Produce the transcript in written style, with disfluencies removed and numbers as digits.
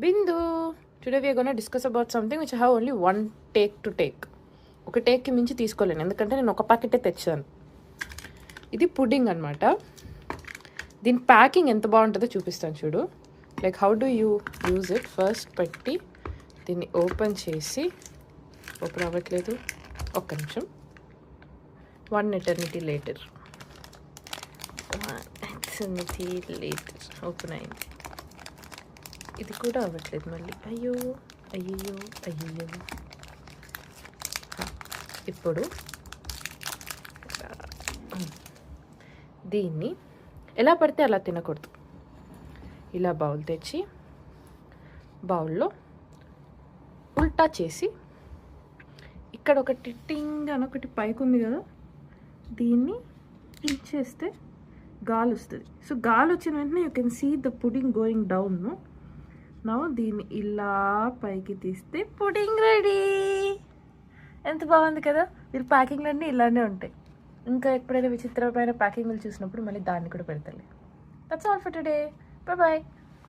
Bindu, today we are going to discuss about something which I have only one take to take. ఒక టేక్కి మించి తీసుకోలేను ఎందుకంటే నేను ఒక ప్యాకెటే తెచ్చాను. ఇది పుడ్డింగ్ అనమాట. దీని ప్యాకింగ్ ఎంత బాగుంటుందో చూపిస్తాను చూడు. Like how do you use it. First పెట్టి దీన్ని ఓపెన్ చేసి, ఓపెన్ అవ్వట్లేదు, ఒక్క నిమిషం. 1 eternity later ఓపెన్ అయింది. ఇది కూడా అవ్వట్లేదు మళ్ళీ. అయ్యో అయ్యో అయ్యో. ఇప్పుడు దీన్ని ఎలా పడితే అలా తినకూడదు. ఇలా బౌల్ తెచ్చి బౌల్లో ఉల్టా చేసి, ఇక్కడ ఒకటి టింగ్ అని ఒకటి పైకి ఉంది కదా, దీన్ని ఇచ్చేస్తే గాలి వస్తుంది. సో గాలి వచ్చిన వెంటనే you can see the pudding going down. నా దీన్ని ఇలా పైకి తీస్తే పుడింగ్ రెడీ. ఎంత బాగుంది కదా. వీళ్ళు ప్యాకింగ్లు అన్నీ ఇలానే ఉంటాయి. ఇంకా ఎప్పుడైనా విచిత్రమైన ప్యాకింగ్లు చూసినప్పుడు మళ్ళీ దాన్ని కూడా పెడతాలి. That's all for today. Bye bye.